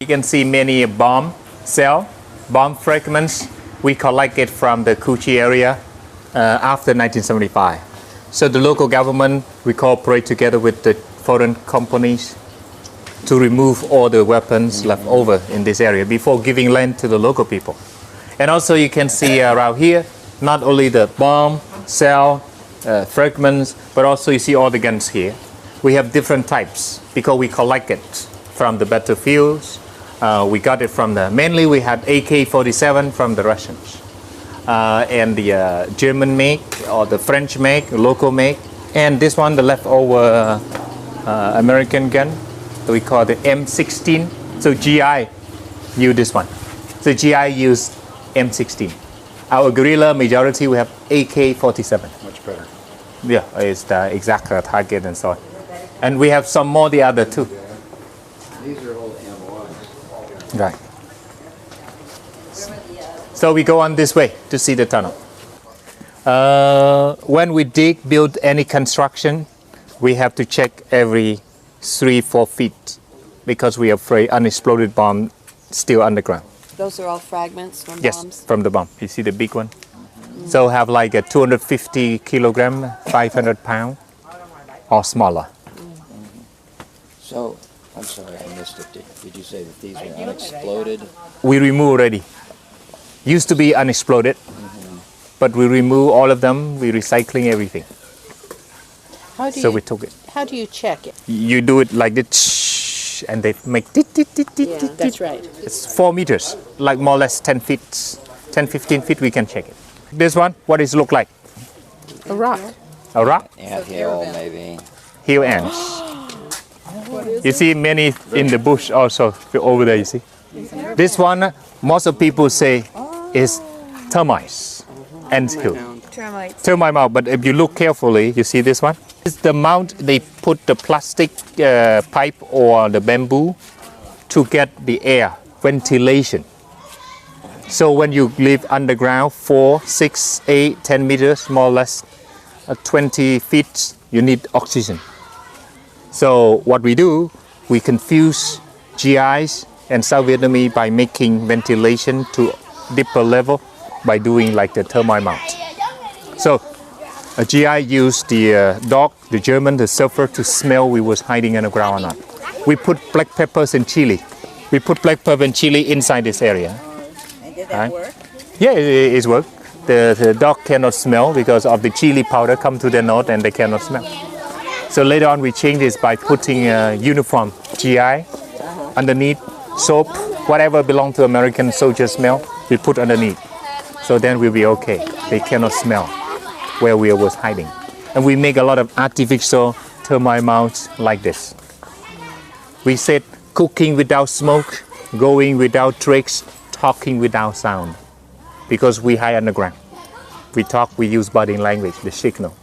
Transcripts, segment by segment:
can see many bomb fragments. We collected from the Cu Chi area after 1975. So the local government, we cooperate together with the foreign companies to remove all the weapons left over in this area before giving land to the local people. And also you can see around here, not only the bomb, cell, fragments, but also you see all the guns here. We have different types because we collect it from the battlefields. We got it from mainly we had AK-47 from the Russians. And the German make or the French make, local make. And this one, the leftover American gun, we call the M16. So GI use this one. So GI use M16. Our guerrilla majority, we have AK-47. Much better. Yeah, it's the exact target and so on. And we have some more the other too. These are old M1s. Right. So we go on this way to see the tunnel. When we build any construction, we have to check every 3-4 feet because we are afraid unexploded bomb still underground. Those are all fragments from Yes, bombs? from the bomb. You see the big one? So have like a 250 kilogram, 500 pound or smaller. So, I'm sorry, I missed it. Did you say that these are unexploded? We remove already. Used to be unexploded, but we remove all of them. We're recycling everything. So we took it. How do you check it? You do it like this, and they make tit, tit, tit, tit, tit, That's tit. right. It's 4 meters, like more or less 10 feet, 10, 15 feet, we can check it. This one, what does it look like? A rock. A rock? Anthill, maybe. Hill ants. You see many in the bush also over there, you see. This one, most of people say is termites, ant hill. Termites. Termite mound, but if you look carefully, you see this one? It's the mount they put the plastic pipe or the bamboo to get the air, ventilation. So when you live underground 4, 6, 8, 10 meters, more or less 20 feet, you need oxygen. So what we do, we confuse GIs and South Vietnamese by making ventilation to deeper level by doing like the termite mount. So a GI used the dog, the German, the surfer to smell we was hiding in the ground or not. We put black peppers and chili. We put black pepper and chili inside this area. And did that work? Yeah, it works. The dog cannot smell because of the chili powder come to their nose and they cannot smell. So later on we change this by putting a uniform GI underneath, soap, whatever belongs to American soldier smell, we put underneath. So then we'll be okay. They cannot smell where we was hiding. And we make a lot of artificial termite mounds like this. We said cooking without smoke, going without tricks, talking without sound. Because we hide underground. We talk, we use body language, the signal.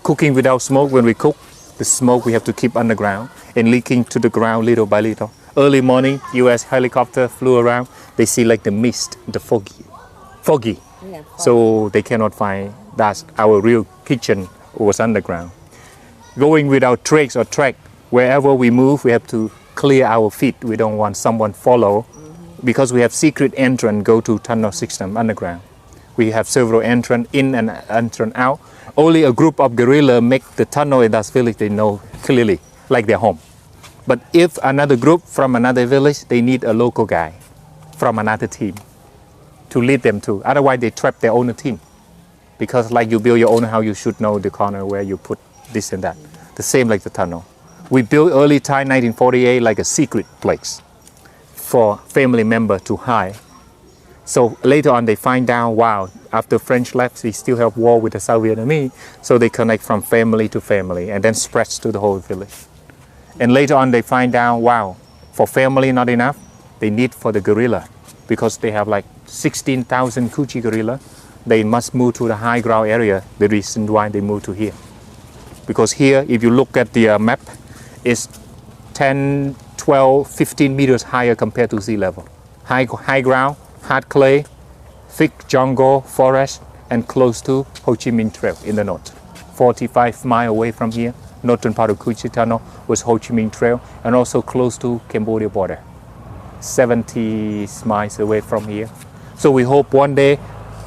Cooking without smoke, when we cook, the smoke we have to keep underground and leaking to the ground little by little. Early morning, US helicopter flew around, they see like the mist, the foggy. Yeah. So they cannot find that our real kitchen was underground. Going without tricks or track, wherever we move, we have to clear our feet. We don't want someone follow because we have secret entrance go to tunnel system underground. We have several entrance in and entrance out. Only a group of guerrilla make the tunnel in that village, they know clearly, like their home. But if another group from another village, they need a local guy from another team to lead them to. Otherwise, they trap their own team. Because like you build your own house, you should know the corner where you put this and that. The same like the tunnel. We built early time, 1948, like a secret place for family member to hide. So later on, they find out, wow, after French left, they still have war with the South Vietnamese. So they connect from family to family and then spreads to the whole village. And later on, they find out, wow, for family not enough, they need for the guerrilla. Because they have like 16,000 Cu Chi guerrilla, they must move to the high ground area. The reason why they move to here. Because here, if you look at the map, it's 10, 12, 15 meters higher compared to sea level. High ground, hard clay, thick jungle, forest, and close to Ho Chi Minh Trail in the north. 45 miles away from here, northern part of Cu Chi Tunnel was Ho Chi Minh Trail, and also close to Cambodia border, 70 miles away from here. So we hope one day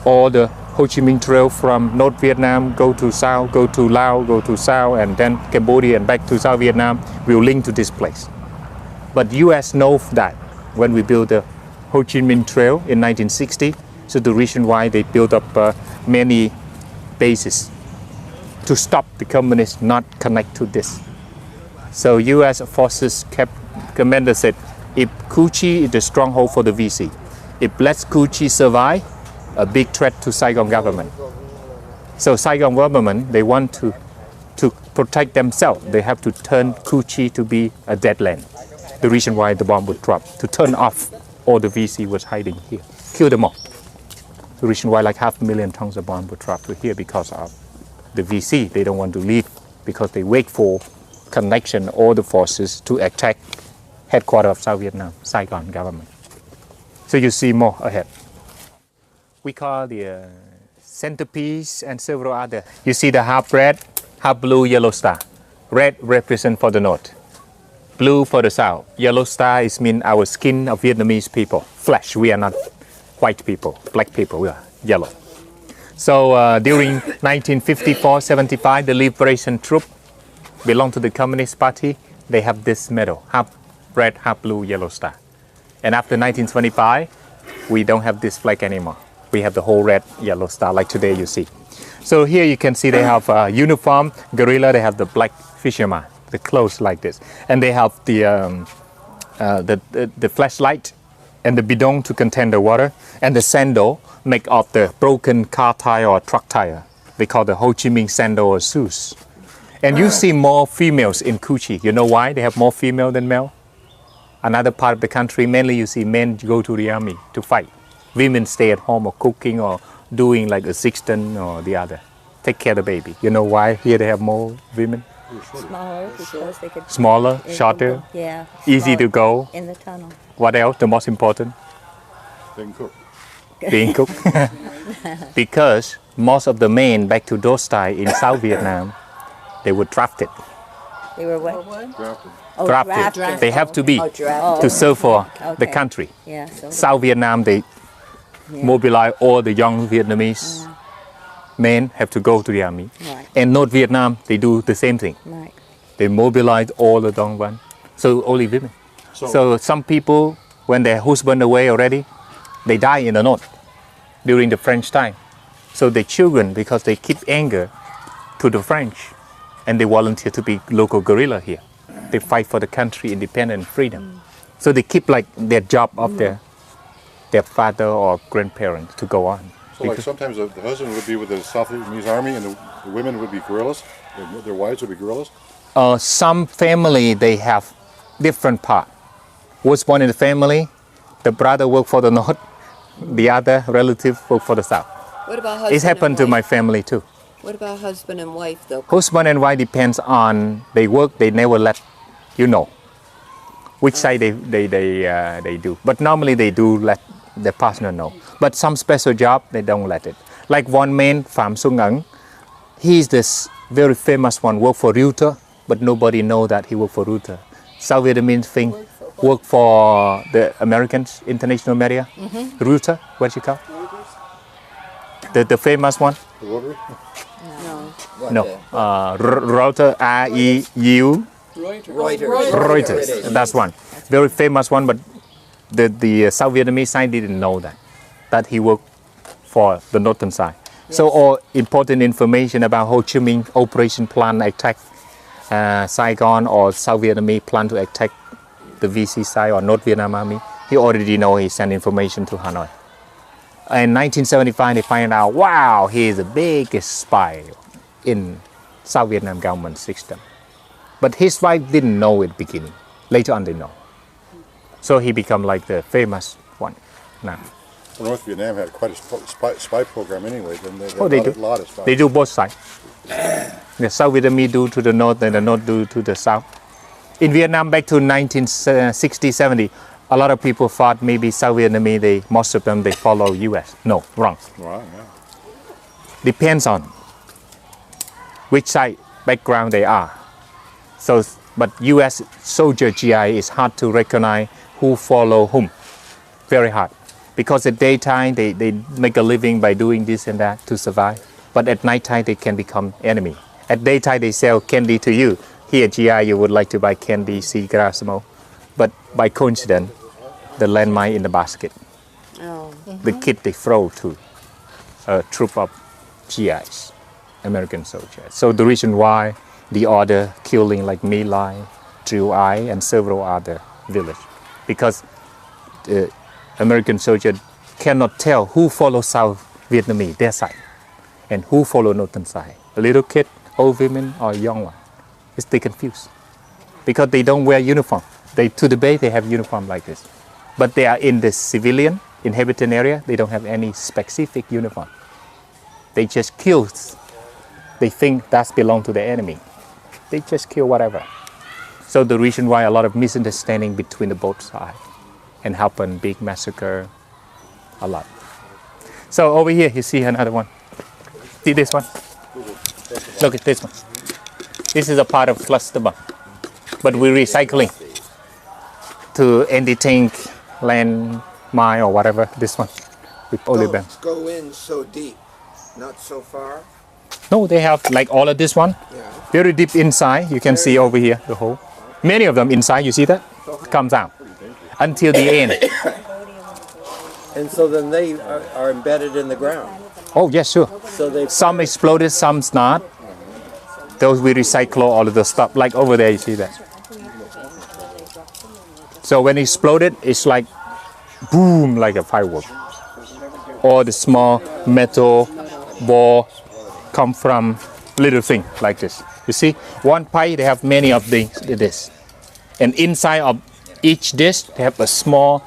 all the Ho Chi Minh Trail from North Vietnam go to South, go to Laos, go to South, and then Cambodia and back to South Vietnam will link to this place. But US knows that when we built the Ho Chi Minh Trail in 1960, so the reason why they built up many bases to stop the communists not connect to this. So US forces commander said, if Cu Chi is the stronghold for the VC, if lets Cu Chi survive, a big threat to Saigon government. So Saigon government, they want to protect themselves. They have to turn Cu Chi to be a dead land. The reason why the bomb would drop, to turn off all the VC was hiding here, kill them all. The reason why like 500,000 tons of bomb would drop to here because of the VC. They don't want to leave because they wait for connection, all the forces to attack headquarters of South Vietnam, Saigon government. So you see more ahead. We call the centerpiece and several other. You see the half red, half blue, yellow star. Red represent for the north, blue for the south. Yellow star is mean our skin of Vietnamese people, flesh. We are not white people, black people, we are yellow. So during 1954-75, the Liberation Troop belong to the Communist Party. They have this medal, half red, half blue, yellow star. And after 1925, we don't have this flag anymore. We have the whole red, yellow star like today you see. So here you can see they have uniform, guerrilla, they have the black fisherman, the clothes like this. And they have the flashlight and the bidon to contain the water, and the sandal make of the broken car tire or truck tire. They call the Ho Chi Minh sandal or shoes. And you see more females in Cu Chi. You know why they have more female than male? Another part of the country, mainly you see men go to the army to fight. Women stay at home or cooking or doing like assistant or the other. Take care of the baby. You know why here they have more women? Smaller because they could. Smaller, shorter, Yeah. easy to go. In the tunnel. What else? The most important? Didn't cook. Being cooked. Because most of the men back to those times in South Vietnam, they were drafted. They were what? Drafted. Oh, Drafted. They have to be drafted. to serve for the Okay. country. Yeah. So South Vietnam, they mobilize all the young Vietnamese men have to go to the army. Right. And North Vietnam, they do the same thing. Right. They mobilize all the Dong Van. So only women. So some people, when their husband away already, they die in the north during the French time. So the children, because they keep anger to the French, and they volunteer to be local guerrilla here. They fight for the country, independence, freedom. So they keep like their job of their father or grandparents to go on. So like sometimes the husband would be with the South Vietnamese army and the women would be guerrillas? Their wives would be guerrillas? Some family, they have different part. Was born in the family, the brother work for the north, the other relative work for the south. What about husband It happened to and my wife? family too. What about husband and wife though? Husband and wife depends on they work. They never let you know which side they do. But normally they do let the partner know. But some special job they don't let it. Like one man, Pham Sung Ang, he's this very famous one. Work for Reuters, but nobody know that he worked for Reuters. South Vietnamese thing work for the Americans, international media. Reuters, what you call? The famous one. The Rotary? No, Reuters, R-E-U, Reuters. That's one, very famous one. But the South Vietnamese side didn't know that he worked for the northern side. So all important information about Ho Chi Minh operation plan attack Saigon or South Vietnamese plan to attack the VC side or North Vietnam army, he already know. He sent information to Hanoi. In 1975, they find out, wow, he is the biggest spy in South Vietnam government system. But his wife didn't know at the beginning. Later on, they know. So he become like the famous one now. Well, North Vietnam had quite a spy program anyway. Then they Oh, they had do. a lot of spies. They do both sides. The South Vietnamese do to the north and the north do to the south. In Vietnam, back to 1960-70, a lot of people thought maybe South Vietnamese, most of them, they follow U.S. No, wrong. Right, yeah. Depends on which side background they are. So, but U.S. soldier GI is hard to recognize who follow whom. Very hard. Because at daytime, they make a living by doing this and that to survive. But at nighttime, they can become enemy. At daytime, they sell candy to you. Here, GI, you would like to buy candy, cigar, smoke. But by coincidence, the landmine in the basket. Oh. The kid they throw to a troop of GIs, American soldiers. So the reason why the order killing like My Lai, Trieu Ai, and several other villages, because the American soldier cannot tell who follows South Vietnamese, their side, and who follow Northern side. A little kid, old women, or young one. They confused because they don't wear uniform. To the base they have uniform like this, but they are in the civilian inhabited area. They don't have any specific uniform. They just kill. They think that belongs to the enemy. They just kill whatever. So the reason why a lot of misunderstanding between the both sides and happen big massacre a lot. So over here you see another one. See this one? Look at this one. This is a part of cluster bomb, but we're recycling to anti-tank land mine or whatever. This one with Oliban. Go in so deep, not so far. No, they have like all of this one, very deep inside. You can see over here the hole. Many of them inside. You see that? Comes out until the end. And so then they are embedded in the ground. Oh yes, sure. So they Some exploded, some not. Those we recycle all of the stuff. Like over there, you see that. So when it exploded, it's like boom, like a firework. Or the small metal ball come from little thing like this. You see, one pipe they have many of this, and inside of each dish they have a small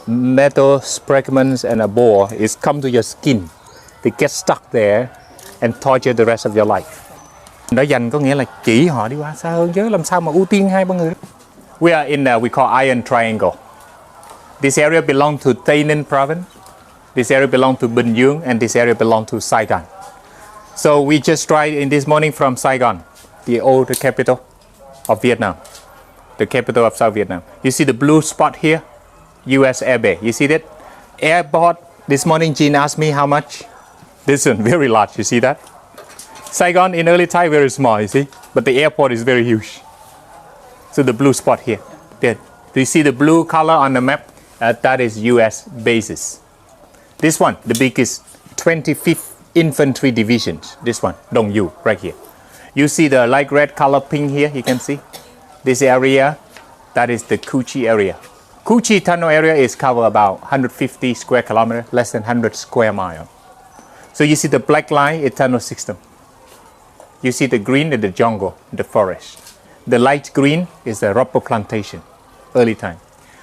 metal fragments and a ball. It's come to your skin. They get stuck there and torture the rest of your life. Nó dành có nghĩa là chỉ họ đi qua xa hơn chứ làm sao mà ưu tiên hai ba người. We are in we call Iron Triangle. This area belong to Tây Ninh province. This area belong to Bình Dương, and this area belong to Saigon. So we just tried in this morning from Saigon, the old capital of Vietnam, the capital of South Vietnam. You see the blue spot here, U.S. Air Base. You see that? Airport, this morning Jean asked me how much. This one, very large, you see that? Saigon in early time, very small, you see? But the airport is very huge. So the blue spot here, there. Do you see the blue color on the map? That is U.S. bases. This one, the biggest 25th Infantry Division. This one, Dong Yu, right here. You see the light red color pink here, you can see? This area, that is the Cu Chi area. Cu Chi tunnel area is covered about 150 square kilometers, less than 100 square miles. So you see the black line is tunnel system. You see the green is the jungle, the forest. The light green is the rubber plantation, early time.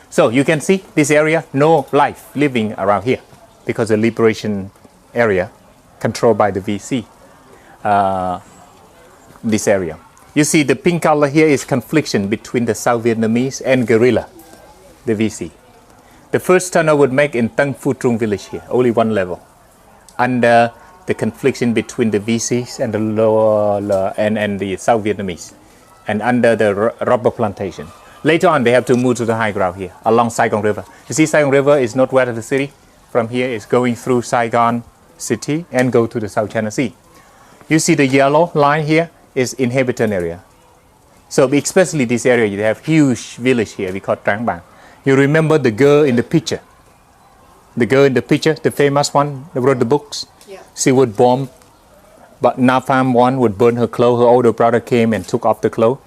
So you can see this area, no life living around here because the liberation area controlled by the VC, this area. You see the pink color here is confliction between the South Vietnamese and guerrilla, the VC. The first tunnel would make in Tăng Phu Trung village here, only one level. Under the confliction between the VCs and the lower and the South Vietnamese, and under the rubber plantation. Later on, they have to move to the high ground here, along Saigon River. You see, Saigon River is northwest of the city. From here, it's going through Saigon city and go to the South China Sea. You see the yellow line here is inhabited area. So especially this area, you have huge village here, we call Trang Bang. You remember the girl in the picture? The girl in the picture, the famous one that wrote the books? Yeah. She would bomb, but Napalm one would burn her clothes. Her older brother came and took off the clothes.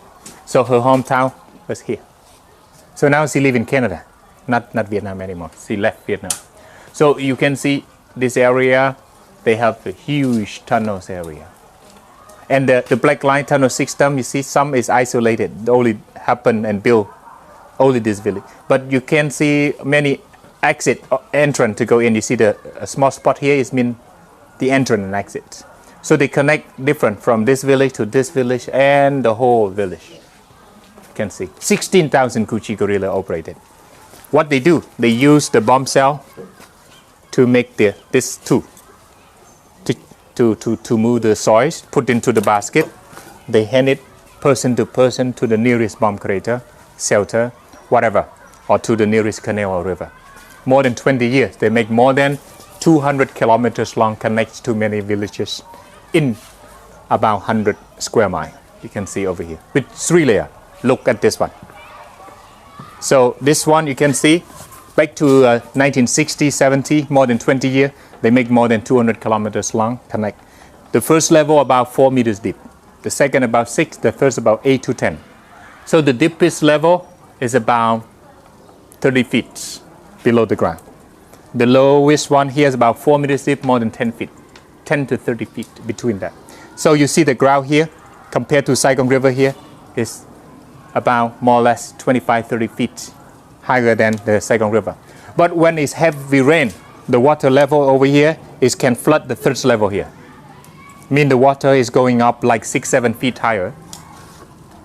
So her hometown was here. So now she lives in Canada, not Vietnam anymore. She left Vietnam. So you can see this area, they have a huge tunnels area. And the black line tunnel system, you see some is isolated, only happen and built only this village. But you can see many exit entrance to go in. You see the small spot here is mean the entrance and exit. So they connect different from this village to this village and the whole village. You can see 16,000 Cu Chi guerrilla operated. What they do, they use the bomb cell to make this tool to move the soil, put into the basket. They hand it person to person to the nearest bomb crater, shelter, whatever, or to the nearest canal or river. More than 20 years, they make more than 200 kilometers long, connects to many villages in about 100 square miles. You can see over here with 3 layers. Look at this one. So this one you can see back to 1960, 70, more than 20 years, they make more than 200 kilometers long, connect. The first level about 4 meters deep, the second about 6, the third about 8 to 10. So the deepest level is about 30 feet below the ground. The lowest one here is about 4 meters deep, more than 10 feet, 10 to 30 feet between that. So you see the ground here compared to Saigon River here is about more or less 25, 30 feet higher than the Saigon River. But when it's heavy rain, the water level over here can flood the third level here. Mean the water is going up like 6, 7 feet higher.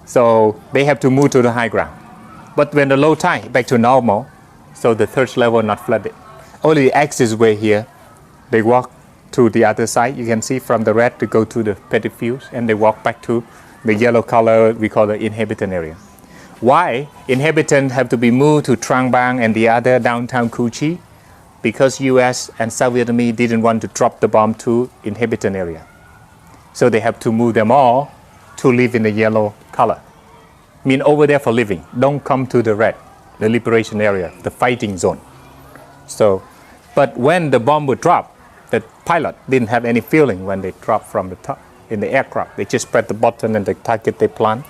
So they have to move to the high ground. But when the low tide back to normal, so the third level not flooded. Only the access way here, they walk to the other side. You can see from the red to go to the petty fields, and they walk back to the yellow color we call the inhabitant area. Why inhabitants have to be moved to Trang Bang and the other downtown Cu Chi? Because US and South Vietnamese didn't want to drop the bomb to inhabitant area. So they have to move them all to live in the yellow color. Mean over there for living. Don't come to the red, the liberation area, the fighting zone. So, but when the bomb would drop, the pilot didn't have any feeling when they dropped from the top in the aircraft. They just press the button and the target they plant.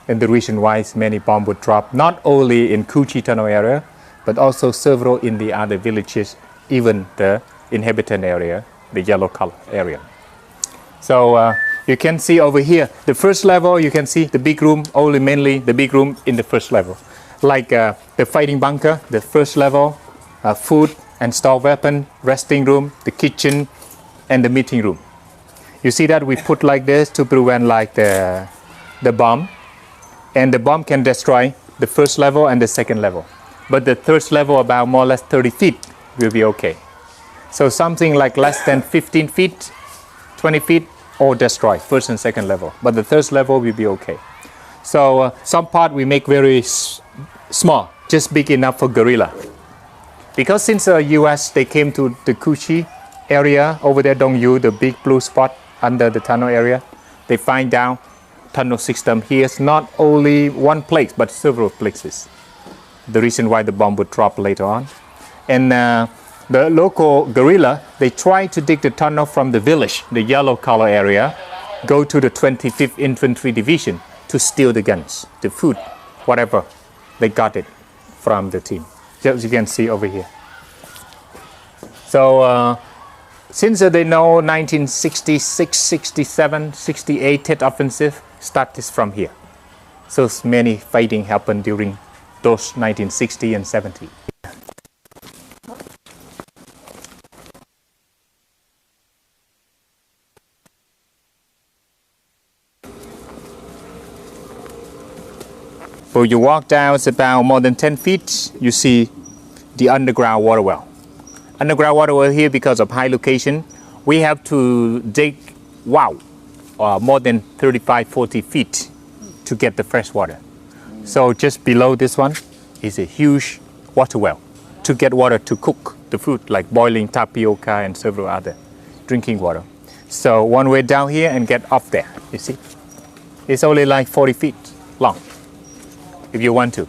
And the reason why many bombs would drop, not only in Cu Chi Tunnel area, but also several in the other villages, even the inhabitant area, the yellow color area. So you can see over here, the first level, you can see the big room, only mainly the big room in the first level. Like the fighting bunker, the first level, food and store weapon, resting room, the kitchen, and the meeting room. You see that we put like this to prevent like the bomb. And the bomb can destroy the first level and the second level. But the third level, about more or less 30 feet, will be okay. So something like less than 15 feet, 20 feet, all destroy, first and second level. But the third level will be okay. So some part we make very small, just big enough for guerrilla. Because since the US, they came to the Cu Chi area, over there, Dong Yu, the big blue spot under the tunnel area, they find down tunnel system here is not only one place, but several places. The reason why the bomb would drop later on. And the local guerrilla, they try to dig the tunnel from the village, the yellow color area, go to the 25th Infantry Division to steal the guns, the food, whatever. They got it from the team, as you can see over here. So since they know 1966, 67, 68 Tet Offensive started from here. So many fighting happened during those 1960 and 70. So you walk down, it's about more than 10 feet, you see the underground water well. Underground water well here, because of high location, we have to dig, more than 35, 40 feet to get the fresh water. So just below this one is a huge water well to get water to cook the food, like boiling tapioca and several other drinking water. So one way down here and get up there, you see. It's only like 40 feet long, if you want to.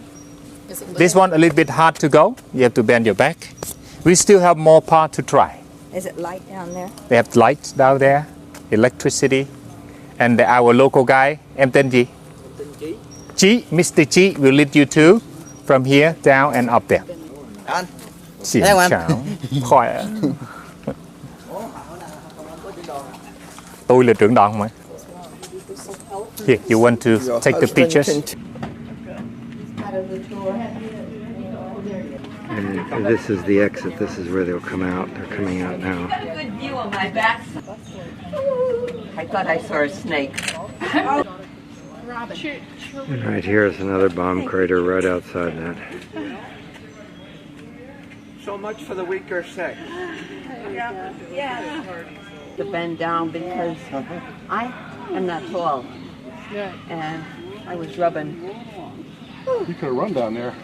This one a little bit hard to go. You have to bend your back. We still have more part to try. Is it light down there? They have lights down there, electricity, and our local guy, em tên gì? Chi, Mr. Chi will lead you to from here down and up there. Xin chào. Khỏe. Tôi là trưởng đoàn mà. Here, you want to take the pictures? And this is the exit. This is where they'll come out. They're coming out now. Good view of my back. I thought I saw a snake. And right here is another bomb crater right outside that. So much for the weak or sick. To bend down because I am not tall. And I was rubbing. You could have run down there.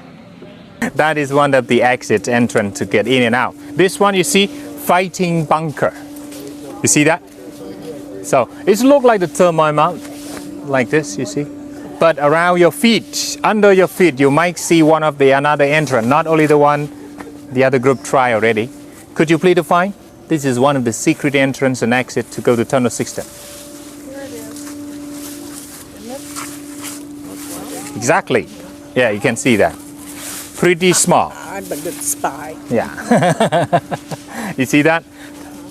That is one of the exit entrance to get in and out. This one, you see, fighting bunker. You see that? So it looks like the Thermite Mount, like this, you see. But around your feet, under your feet, you might see one of the another entrance, not only the one the other group tried already. Could you please define? This is one of the secret entrance and exit to go to Tunnel 16. Exactly. Yeah, you can see that. Pretty small. I'm a good spy. Yeah. You see that?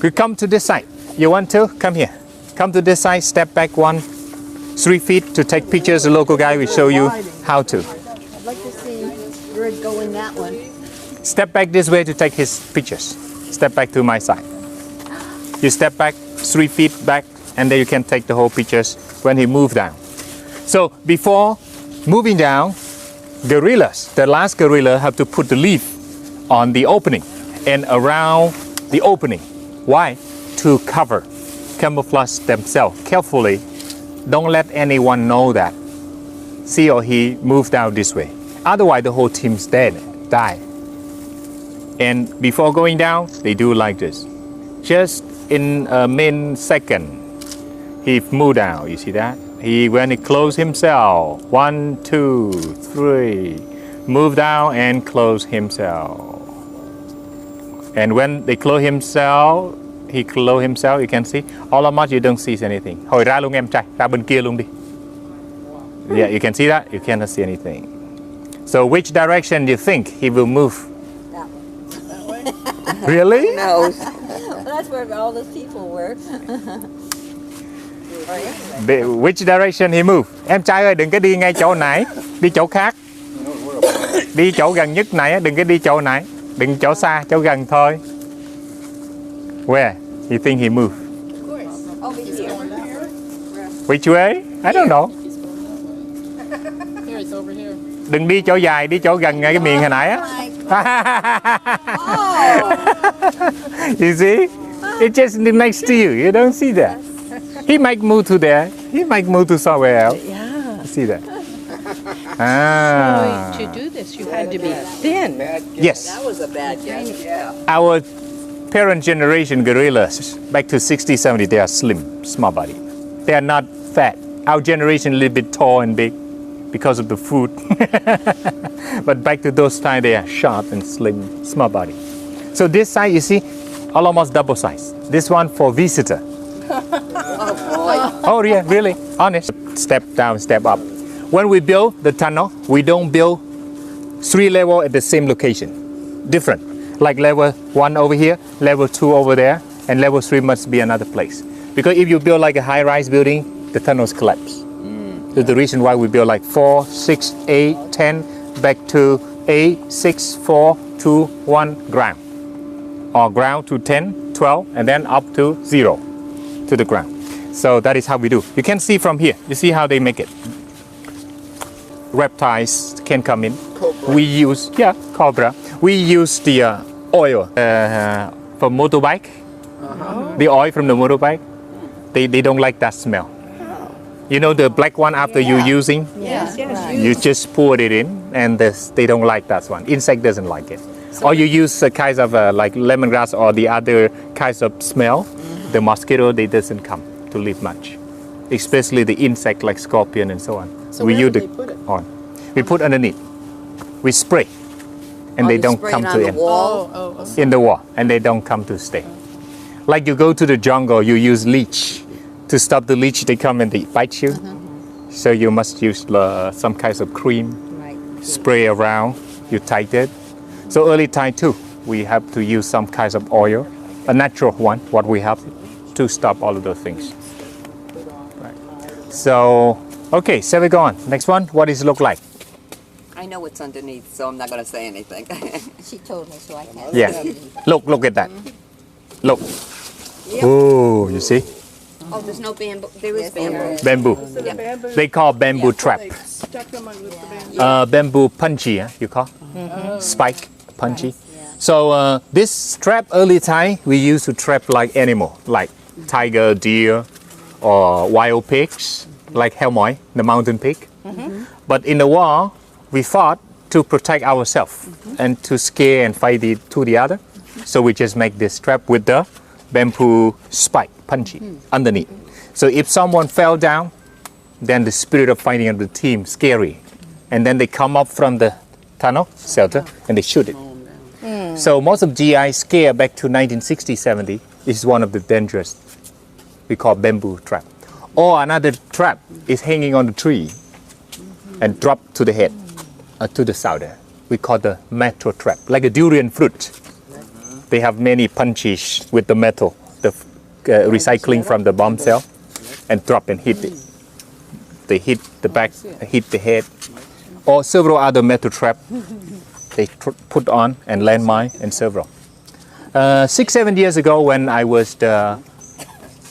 We come to this side. You want to? Come here. Come to this side, step back 3 feet to take pictures. The local guy will show you how to. I'd like to see Bird go in that one. Step back this way to take his pictures. Step back to my side. You step back 3 feet back and then you can take the whole pictures when he moves down. So before moving down, gorillas, the last gorilla have to put the leaf on the opening and around the opening. Why? To cover, camouflage themselves carefully. Don't let anyone know that she or he moved down this way. Otherwise, the whole team's dead, die. And before going down, they do like this. Just in a millisecond, he moved down. You see that? When he closed himself, 1, 2, 3, move down and close himself. And when they close himself, he close himself, you can see. All of much you don't see anything. Hồi ra luôn em trai, ra bên kia luôn đi. Yeah, you can see that? You cannot see anything. So which direction do you think he will move? Really? No. Well, that's where all those people were. Which direction he move? Em trai ơi, đừng có đi ngay chỗ này, đi chỗ khác. Đi chỗ gần nhất này, đừng có đi chỗ này. Đừng chỗ xa, chỗ gần thôi. Where you think he moved? Over here. Which way? I don't know. Here, it's over here. Đừng đi chỗ dài, đi chỗ gần ngay cái miệng hồi nãy á. You see? It's just next to you. You don't see that. He might move to there. He might move to somewhere else. Yeah. You see that? Ah. To do this, you had to be thin. Yes. That was a bad guess. Yeah. Our parent generation gorillas, back to 60, 70, they are slim, small body. They are not fat. Our generation a little bit tall and big because of the food. But back to those times, they are short and slim, small body. So this side, you see, almost double size. This one for visitor. Oh yeah, really? Honest. Step down, step up. When we build the tunnel, we don't build 3 levels at the same location. Different. Like level 1 over here, level 2 over there, and level 3 must be another place. Because if you build like a high-rise building, the tunnels collapse. That's the reason why we build like 4, 6, 8, 10, back to 8, 6, 4, 2, 1, ground. Or ground to 10, 12, and then up to 0 to the ground. So that is how we do. You can see from here. You see how they make it. Reptiles can come in. Cobra. We use, cobra. We use the oil from motorbike. The oil from the motorbike. They don't like that smell. You know the black one after you using? Yes, yes. You just pour it in and they don't like that one. Insect doesn't like it. Or you use kinds of like lemongrass or the other kinds of smell. The mosquito, they doesn't come to live much. Especially the insect like scorpion and so on. So We where use do the they put it? on. We put underneath. We spray. And they don't come to it. Oh. In the wall. And they don't come to stay. Like you go to the jungle, you use leech. To stop the leech, they come and they bite you. So you must use some kinds of cream, Right. spray around, you tighten it. So early time too, we have to use some kinds of oil, a natural one, what we have to stop all of those things. Right. So, okay, so we go on. Next one, what does it look like? I know what's underneath, so I'm not going to say anything. She told me, so I can't. Yeah, look at that. Look. Oh, you see? Oh, there's no bamboo. There is Yes, bamboo. Bamboo. They call bamboo trap. Stuck them on with the bamboo. Bamboo punchy, you call? Spike punchy. So this trap early time we used to trap like animal, like tiger, deer, or wild pigs, like Helmoy, the mountain pig. But in the war, we fought to protect ourselves and to scare and fight the other. So we just make this trap with the bamboo spike, punchy, underneath. So if someone fell down, then the spirit of fighting of the team scary. And then they come up from the tunnel, shelter, and they shoot it. So most of GI scare back to 1960, 70 is one of the dangerous, we call bamboo trap. Or another trap is hanging on the tree and drop to the head, to the shoulder. We call the metal trap, like a durian fruit. They have many punches with the metal, the recycling from the bomb cell, and drop and hit it. They hit the back, hit the head, or several other metal trap they put on and landmine and several. 6-7 years ago when I was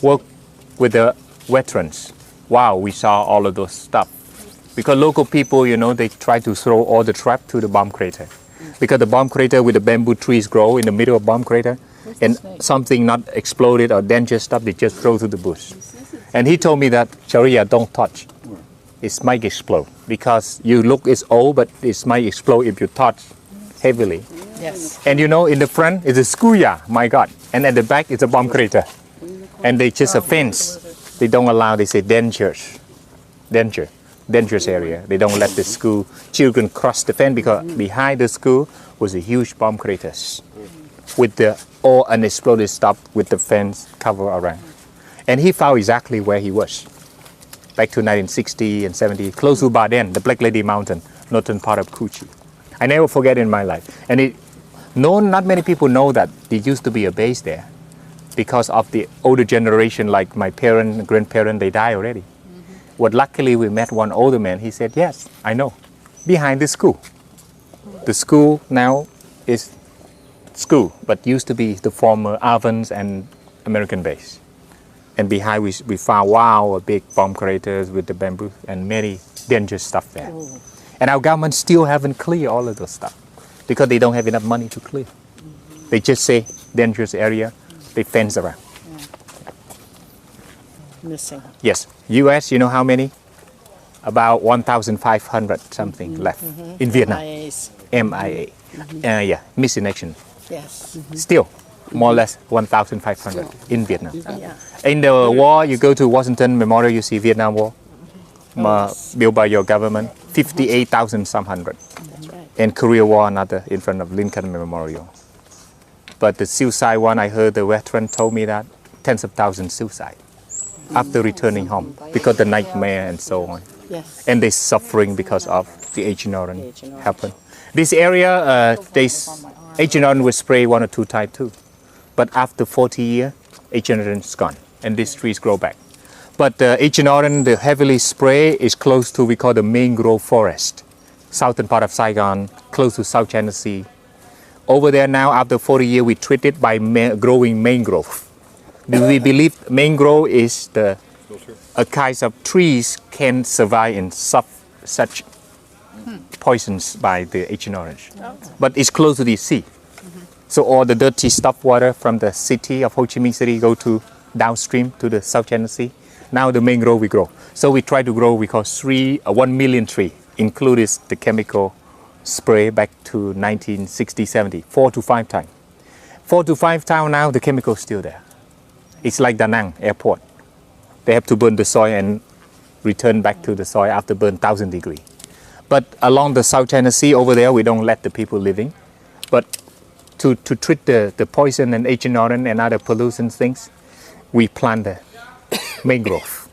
work with the veterans, wow, we saw all of those stuff. Because local people, you know, they try to throw all the trap to the bomb crater. Because the bomb crater with the bamboo trees grow in the middle of bomb crater, and something not exploded or dangerous stuff, they just throw to the bush. And he told me that, Sharia, don't touch. It might explode. Because you look, it's old, but it might explode if you touch heavily. Yes. And you know, in the front is a schoolyard, my God. And at the back is a bomb crater. And they just a fence. They don't allow, they say dangerous area. They don't let the school children cross the fence because behind the school was a huge bomb craters with the all unexploded stuff with the fence cover around. And he found exactly where he was. Back to 1960 and 70, close to Baden, the Black Lady Mountain, northern part of Kuchi. I never forget in my life. And not many people know that there used to be a base there because of the older generation, like my parents and grandparents, they died already. But luckily we met one older man, he said, yes, I know, behind the school. The school now is school, but used to be the former Avans and American base. And behind we found, wow, a big bomb craters with the bamboo and many dangerous stuff there. And our government still haven't cleared all of those stuff because they don't have enough money to clear. They just say dangerous area, they fence around. Missing. Yes, US, you know how many? About 1,500 something left in Vietnam. MIAs. MIA. Yeah, missing action. Yes. Still, more or less 1,500 in Vietnam. Yeah. In the war, you go to Washington Memorial, you see Vietnam War, built by your government, 58,000 some hundred. That's right. And Korea War, another in front of Lincoln Memorial. But the suicide one, I heard the veteran told me that tens of thousands suicide after returning home because the nightmare and so on. Yes. And they suffering because of the Agent Orange happened. This area, Agent Orange was sprayed 1 or 2 times too. But after 40 years, Agent Orange is gone and these trees grow back. But Agent Orange, the heavily spray is close to, we call the mangrove forest. Southern part of Saigon, close to South China Sea. Over there now, after 40 years, we treat it by growing mangrove. Do we believe mangrove is a kind of trees can survive in such poisons by the Agent Orange. But it's close to the sea. So all the dirty stuff water from the city of Ho Chi Minh City go to downstream to the South China Sea. Now the mangrove we grow. So we try to grow, we call 1 million tree, included the chemical spray back to 1960, 70, 4 to 5 times. 4 to 5 times now, the chemical is still there. It's like Da Nang airport. They have to burn the soil and return back to the soil after burn 1,000 degrees. But along the South China Sea over there, we don't let the people living. But to treat the poison and Agent Orange and other pollution things, we plant the mangrove.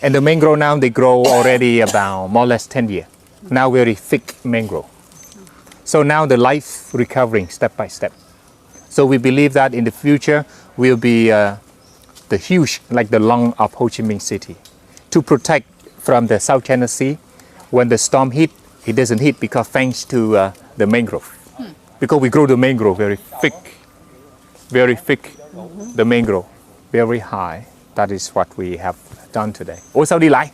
And the mangrove now, they grow already about more or less 10 years. Now very thick mangrove. So now the life recovering step by step. So we believe that in the future will be the huge, like the lung of Ho Chi Minh City. To protect from the South China Sea, when the storm hit, it doesn't hit because thanks to the mangrove. Because we grow the mangrove very thick, the mangrove, very high. That is what we have done today. Ủa sao đi lại?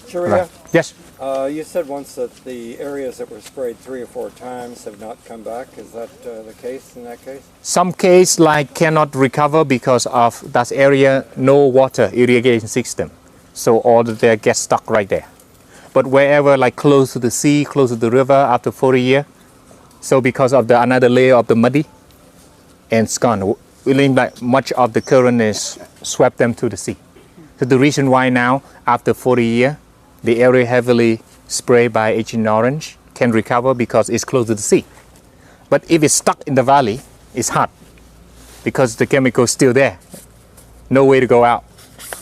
Sharia, Yes. you said once that the areas that were sprayed 3 or 4 times have not come back. Is that the case in that case? Some case like cannot recover because of that area no water irrigation system. So all of there get stuck right there. But wherever like close to the sea, close to the river after 40 years, so because of the another layer of the muddy, and it's gone. Really, like much of the current is swept them to the sea. So the reason why now, after 40 years, the area heavily sprayed by Agent Orange can recover because it's close to the sea. But if it's stuck in the valley, it's hard because the chemical is still there. No way to go out.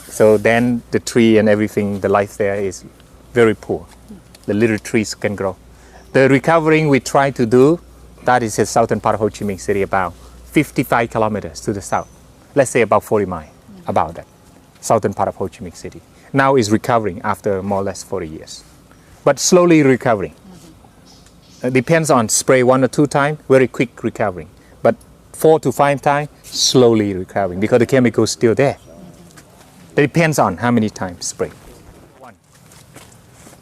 So then the tree and everything, the life there is very poor. The little trees can grow. The recovering we try to do, that is the southern part of Ho Chi Minh City, about 55 kilometers to the south. Let's say about 40 miles, about that. Southern part of Ho Chi Minh City. Now is recovering after more or less 40 years. But slowly recovering. Depends on spray 1 or 2 times, very quick recovering. But 4 to 5 times, slowly recovering because the chemical is still there. It depends on how many times spray.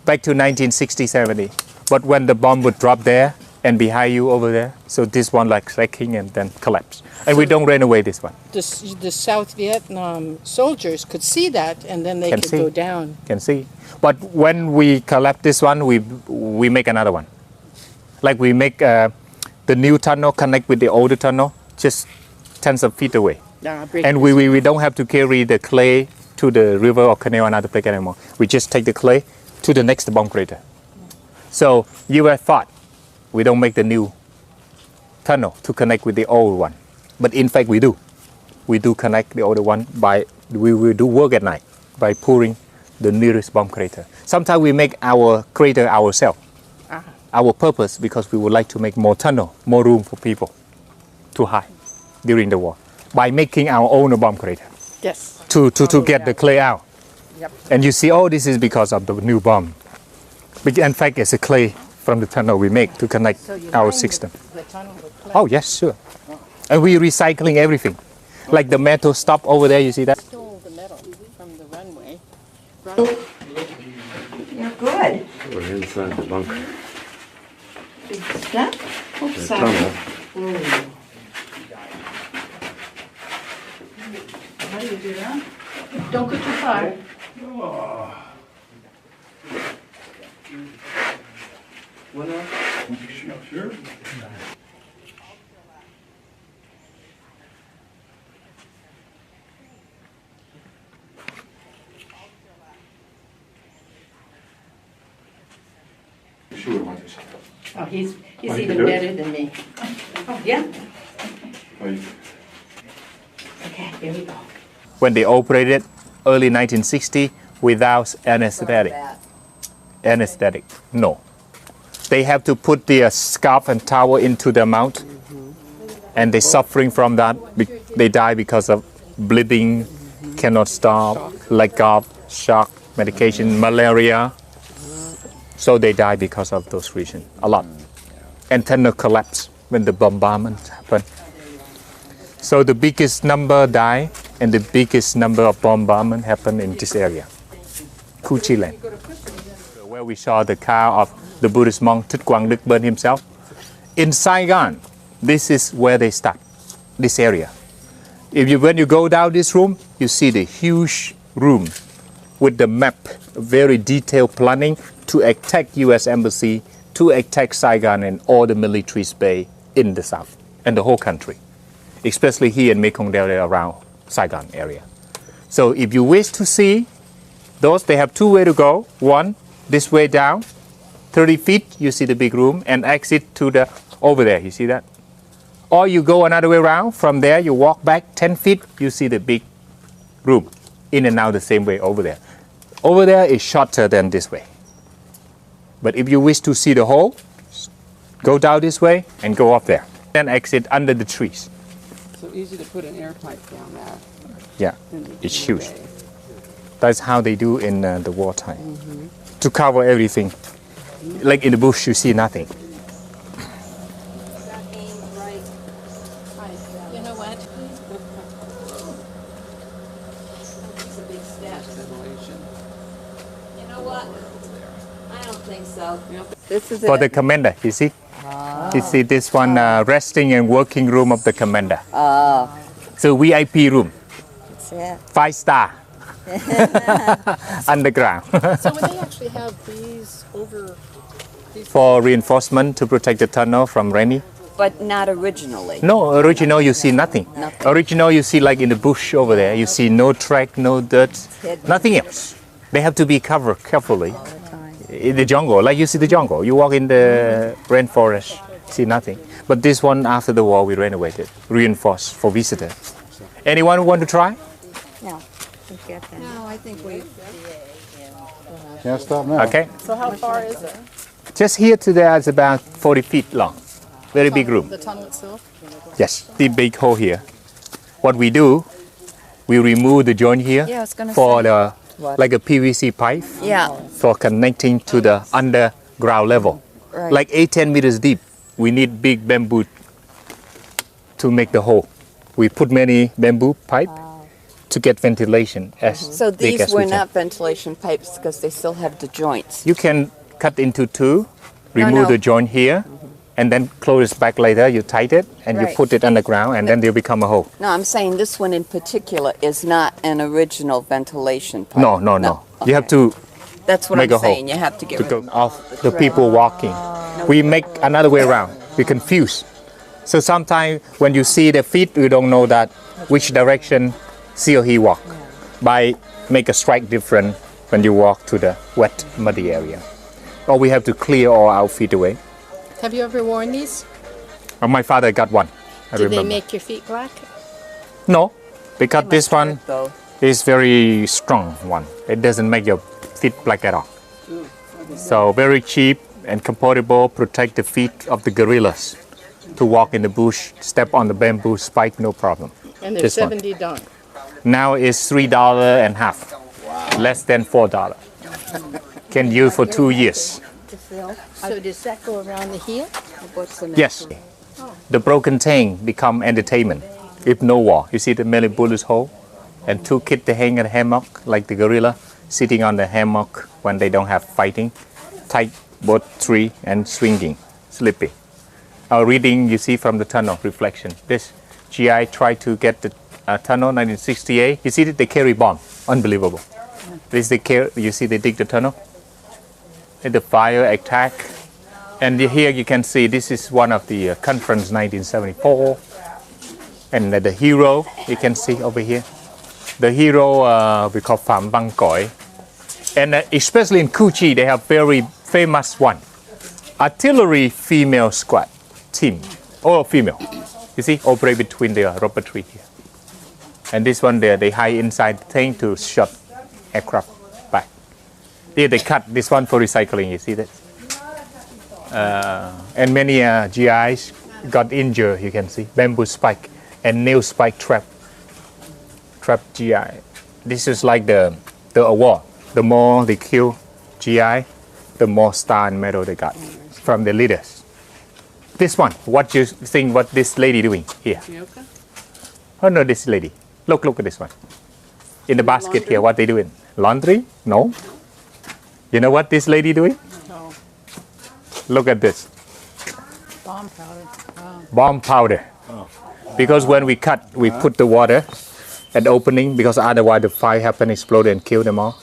Back to 1960-70. But when the bomb would drop there and behind you over there, so this one like cracking and then collapse. And we don't run away this one. The South Vietnam soldiers could see that, and then they Can could see. go down. Can see. But when we collapse this one, we make another one. Like we make the new tunnel connect with the older tunnel, just tens of feet away. And we don't have to carry the clay to the river or canal another place anymore. We just take the clay to the next bomb crater. So you have thought we don't make the new tunnel to connect with the old one. But in fact we do. We do connect the older one by, we will do work at night by pouring the nearest bomb crater. Sometimes we make our crater ourselves. Our purpose, because we would like to make more tunnel, more room for people to hide during the war. By making our own bomb crater. Yes. To get the clay out. Yep. And you see, oh, this is because of the new bomb. But in fact, it's a clay from the tunnel we make to connect our system. The tunnel with clay. Oh, yes, sure. And we're recycling everything. Like the metal stop over there, you see that? Stole the metal from the runway. You're good. We're inside the bunker. Big step. The tunnel. Don't go too far. Sure. Sure, what is it? Oh, he's Oh, you can even do it? better than me. Oh, yeah. Okay, here we go. When they operated early 1960 without anesthetic. Anesthetic, no. They have to put the scarf and towel into their mouth, and they're suffering from that. They die because of bleeding, cannot stop, lack of shock medication, malaria. So they die because of those reasons, a lot. And tunnel collapse when the bombardment happened. So the biggest number die, and the biggest number of bombardment happened in this area, Cu Chi Land, where we saw the car of the Buddhist monk Thích Quang Đức burn himself. In Saigon, this is where they start, this area. When you go down this room, you see the huge room with the map, very detailed planning to attack U.S. Embassy, to attack Saigon and all the military base in the south and the whole country, especially here in Mekong Delta around Saigon area. So if you wish to see those, they have 2 ways to go. One, this way down, 30 feet, you see the big room, and exit to the, over there, you see that? Or you go another way around, from there you walk back 10 feet, you see the big room, in and out the same way over there. Over there is shorter than this way. But if you wish to see the whole, go down this way and go up there. Then exit under the trees. So easy to put an air pipe down there. Yeah, it's huge. That's how they do in the wartime. To cover everything. Like in the bush, you see nothing. You know what? It's a big step. Ventilation. You know what? I don't think so. This is For it. the commander, you see? You see this one resting and working room of the commander. So VIP room, That's it. 5 star. underground. So would they actually have these over these? For reinforcement to protect the tunnel from rainy. But not originally. No, original you see nothing. Nothing. Original you see like in the bush over there. You see no track, no dirt, nothing else. They have to be covered carefully. In the jungle, like you see the jungle. You walk in the rainforest, see nothing. But this one after the war we renovated, reinforced for visitors. Anyone who want to try? No, I think we. Can't stop now. Okay. So how far is it? Just here to there is about 40 feet long. Very big room. The tunnel itself? Yes, the big hole here. What we do, we remove the joint here Yeah, I was gonna for say. the like a PVC pipe Yeah. for connecting to the underground level. Right. Like 8-10 meters deep, we need big bamboo to make the hole. We put many bamboo pipe to get ventilation as So big these as were we can. not ventilation pipes because they still have the joints. You can cut into two, No, remove no. the joint here, and then close it back later. You tighten it and you Right. put it underground, and then they'll become a hole. No, I'm saying this one in particular is not an original ventilation pipe. No, no, no. You have to That's what make I'm a hole saying. You have to get to rid go of off the people walking. We make another way around. We confuse. So sometimes when you see the feet, you don't know that which direction she or he walk. By make a strike different when you walk to the wet, muddy area. Or we have to clear all our feet away. Have you ever worn these? My father got one. I Did they remember. make your feet black? No, because this one though. is very strong one. It doesn't make your feet black at all. So very cheap and comfortable, protect the feet of the gorillas to walk in the bush, step on the bamboo spike, no problem. And they're This one. $70. Now it's $3 and half, less than $4. Can use for 2 years. So does that go around the heel? Yes. The broken tank become entertainment. If no war, you see the many bullets hole, and two kids they hang in a hammock like the gorilla, sitting on the hammock when they don't have fighting, tight both tree and swinging, sleepy. Our reading you see from the tunnel reflection. This GI tried to get the tunnel 1968. You see that they carry bomb, unbelievable. This they carry. You see they dig the tunnel. And the fire attack. And here you can see this is one of the conference 1974. And the hero you can see over here. The hero we call Pham Bang Koi. And especially in Cu Chi they have very famous one. Artillery female squad team. All female. You see operate between the rubber tree here. And this one there they hide inside the tank to shot aircraft back. Here they cut this one for recycling, you see that? And many GIs got injured, you can see. Bamboo spike and nail spike trap GI. This is like the award. The more they kill GI, the more star and medal they got from the leaders. This one, what you think what this lady doing here? Yoga? Oh no, this lady. Look at this one. In the basket here, what they doing? Laundry? No. You know what this lady doing? No. Look at this. Bomb powder. Wow. Bomb powder. Because when we cut, we put the water at the opening because otherwise the fire happen, explode and kill them all.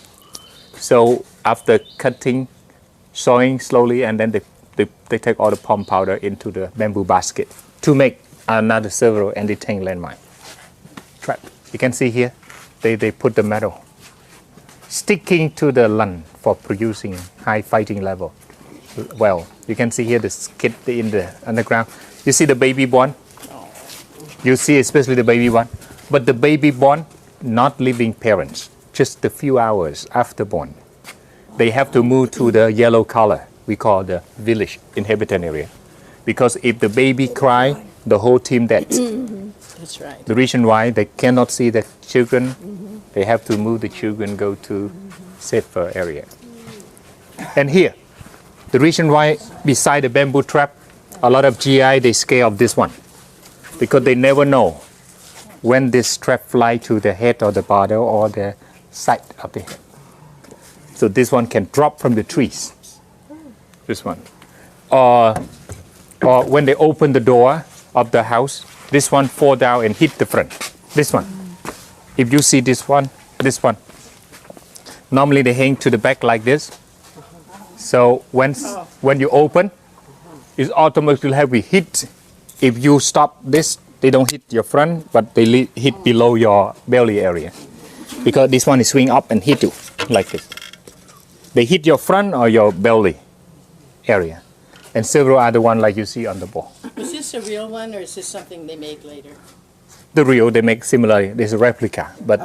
So after cutting, sawing slowly, and then they take all the bomb powder into the bamboo basket to make another several anti-tank landmine trap. You can see here, they put the metal sticking to the land for producing high fighting level. Well, you can see here the skid in the underground. You see the baby born? You see especially the baby born. But the baby born, not living parents, just a few hours after born. They have to move to the yellow color, we call the village inhabitant area. Because if the baby cry, the whole team dead. That's right. The reason why they cannot see the children, they have to move the children, go to safer area. And here, the reason why beside the bamboo trap, a lot of GI, they scared of this one. Because they never know when this trap fly to the head or the body or the side of the head. So this one can drop from the trees. This one. Or when they open the door of the house, this one fall down and hit the front. This one. If you see this one, Normally they hang to the back like this. So when you open, it automatically have a hit. If you stop this, they don't hit your front, but they hit below your belly area. Because this one is swing up and hit you like this. They hit your front or your belly area. And several other ones like you see on the ball. Is this a real one or is this something they made later? The real they make similarly. There's a replica, but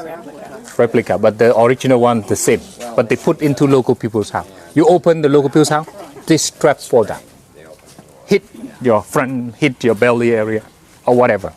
the original one the same. But they put into local people's house. You open the local people's house, this strap fall down. Hit your front, hit your belly area, or whatever.